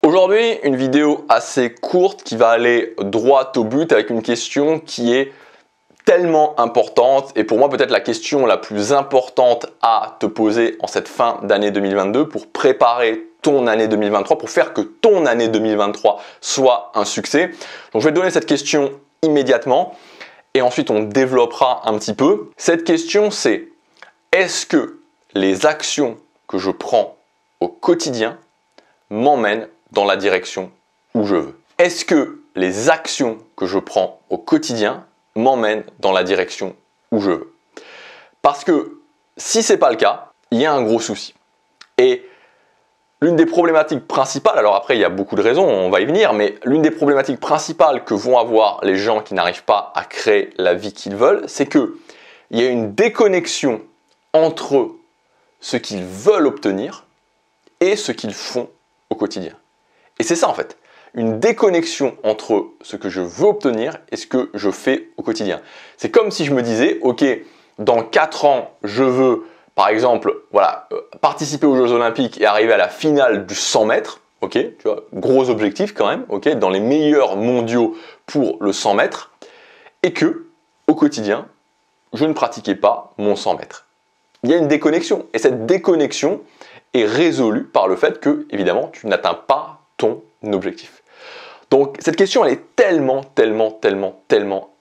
Aujourd'hui, une vidéo assez courte qui va aller droit au but avec une question qui est tellement importante et pour moi peut-être la question la plus importante à te poser en cette fin d'année 2022 pour préparer ton année 2023, pour faire que ton année 2023 soit un succès. Donc je vais te donner cette question immédiatement et ensuite on développera un petit peu. Cette question c'est: est-ce que les actions que je prends au quotidien m'emmènent dans la direction où je veux? Est-ce que les actions que je prends au quotidien m'emmènent dans la direction où je veux? Parce que si ce n'est pas le cas, il y a un gros souci. Et l'une des problématiques principales, alors après il y a beaucoup de raisons, on va y venir, mais l'une des problématiques principales que vont avoir les gens qui n'arrivent pas à créer la vie qu'ils veulent, c'est qu'il y a une déconnexion entre ce qu'ils veulent obtenir et ce qu'ils font au quotidien. Et c'est ça en fait, une déconnexion entre ce que je veux obtenir et ce que je fais au quotidien. C'est comme si je me disais, ok, dans 4 ans, je veux, par exemple, participer aux Jeux Olympiques et arriver à la finale du 100 mètres, ok, tu vois, gros objectif quand même, ok, dans les meilleurs mondiaux pour le 100 mètres, et que, au quotidien, je ne pratiquais pas mon 100 mètres. Il y a une déconnexion, et cette déconnexion est résolue par le fait que, évidemment, tu n'atteins pas ton objectif. Donc cette question elle est tellement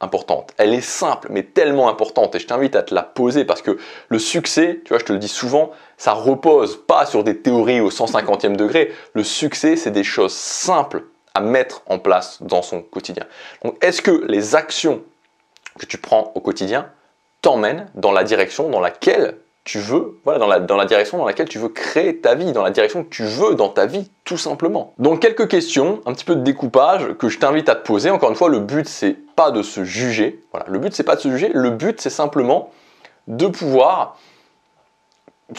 importante. Elle est simple mais tellement importante et je t'invite à te la poser parce que le succès, tu vois, je te le dis souvent, ça repose pas sur des théories au 150e degré. Le succès c'est des choses simples à mettre en place dans son quotidien. Donc est-ce que les actions que tu prends au quotidien t'emmènent dans la direction dans laquelle tu veux, dans la direction dans laquelle tu veux créer ta vie, dans la direction que tu veux dans ta vie, tout simplement. Donc quelques questions, un petit peu de découpage que je t'invite à te poser. Encore une fois, le but c'est pas de se juger. Voilà, le but c'est pas de se juger. Le but c'est simplement de pouvoir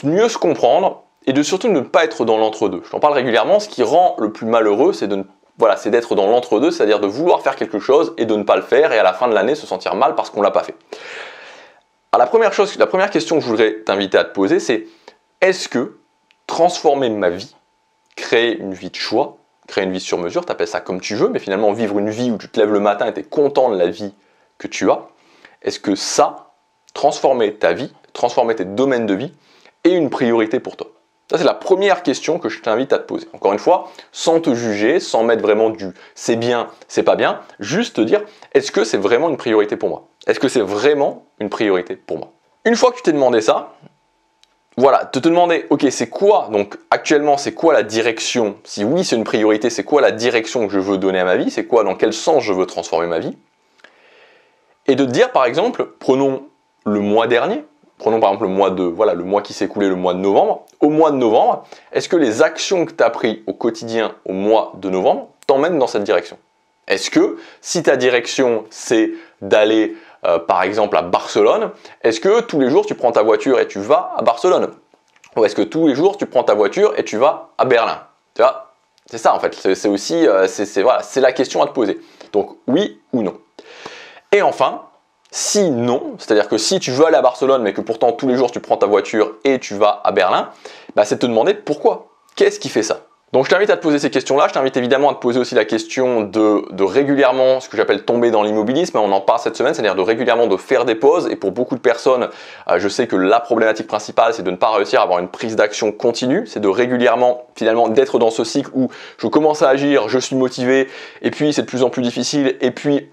mieux se comprendre et de surtout ne pas être dans l'entre-deux. Je t'en parle régulièrement. Ce qui rend le plus malheureux, c'est c'est d'être dans l'entre-deux, c'est-à-dire de vouloir faire quelque chose et de ne pas le faire et à la fin de l'année se sentir mal parce qu'on l'a pas fait. Alors la première question que je voudrais t'inviter à te poser, c'est: est-ce que transformer ma vie, créer une vie de choix, créer une vie sur mesure, tu appelles ça comme tu veux, mais finalement vivre une vie où tu te lèves le matin et tu es content de la vie que tu as, est-ce que ça, transformer ta vie, transformer tes domaines de vie, est une priorité pour toi? Ça, c'est la première question que je t'invite à te poser. Encore une fois, sans te juger, sans mettre vraiment du c'est bien, c'est pas bien, juste te dire: est-ce que c'est vraiment une priorité pour moi? Est-ce que c'est vraiment une priorité pour moi? Une fois que tu t'es demandé ça, voilà, te demander, ok, c'est quoi, donc actuellement, c'est quoi la direction? Si oui, c'est une priorité, c'est quoi la direction que je veux donner à ma vie? C'est quoi, dans quel sens je veux transformer ma vie? Et de te dire, par exemple, prenons le mois dernier, prenons par exemple le mois qui s'est écoulé, le mois de novembre. Au mois de novembre, est-ce que les actions que tu as prises au quotidien au mois de novembre t'emmènent dans cette direction? Est-ce que si ta direction c'est d'aller par exemple à Barcelone, est-ce que tous les jours tu prends ta voiture et tu vas à Barcelone? Ou est-ce que tous les jours tu prends ta voiture et tu vas à Berlin? Tu vois, c'est ça en fait, c'est aussi, c'est la question à te poser. Donc oui ou non. Et enfin, si non, c'est-à-dire que si tu veux aller à Barcelone mais que pourtant tous les jours tu prends ta voiture et tu vas à Berlin, c'est de te demander pourquoi. Qu'est-ce qui fait ça? Donc je t'invite à te poser ces questions-là, je t'invite évidemment à te poser aussi la question de régulièrement, ce que j'appelle tomber dans l'immobilisme, on en parle cette semaine, c'est-à-dire de régulièrement de faire des pauses, et pour beaucoup de personnes, je sais que la problématique principale c'est de ne pas réussir à avoir une prise d'action continue, c'est de régulièrement finalement d'être dans ce cycle où je commence à agir, je suis motivé, et puis c'est de plus en plus difficile, et puis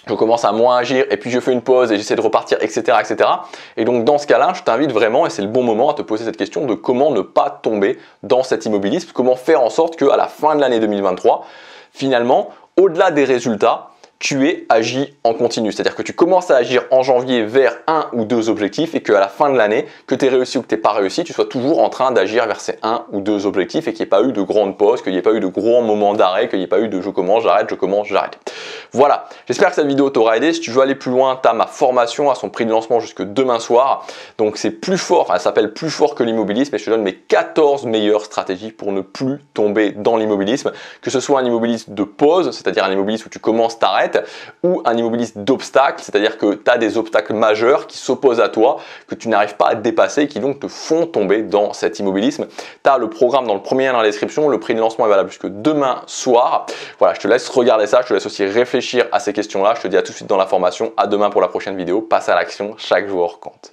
je commence à moins agir et puis je fais une pause et j'essaie de repartir, etc., etc. Et donc dans ce cas-là, je t'invite vraiment, et c'est le bon moment, à te poser cette question de comment ne pas tomber dans cet immobilisme, comment faire en sorte qu'à la fin de l'année 2023, finalement, au-delà des résultats, tu aies agi en continu. C'est-à-dire que tu commences à agir en janvier vers 1 ou 2 objectifs et qu'à la fin de l'année, que tu aies réussi ou que tu n'aies pas réussi, tu sois toujours en train d'agir vers ces 1 ou 2 objectifs et qu'il n'y ait pas eu de grandes pauses, qu'il n'y ait pas eu de gros moments d'arrêt, qu'il n'y ait pas eu de je commence, j'arrête, je commence, j'arrête. Voilà, j'espère que cette vidéo t'aura aidé. Si tu veux aller plus loin, tu as ma formation à son prix de lancement jusque demain soir. Donc c'est plus fort, elle s'appelle Plus fort que l'immobilisme et je te donne mes 14 meilleures stratégies pour ne plus tomber dans l'immobilisme. Que ce soit un immobilisme de pause, c'est-à-dire un immobilisme où tu commences, t'arrêtes, direct, ou un immobiliste d'obstacles, c'est-à-dire que tu as des obstacles majeurs qui s'opposent à toi, que tu n'arrives pas à dépasser, qui donc te font tomber dans cet immobilisme. Tu as le programme dans le premier lien dans la description, le prix de lancement est valable jusque demain soir. Voilà, je te laisse regarder ça, je te laisse aussi réfléchir à ces questions-là. Je te dis à tout de suite dans la formation, à demain pour la prochaine vidéo. Passe à l'action, chaque jour compte.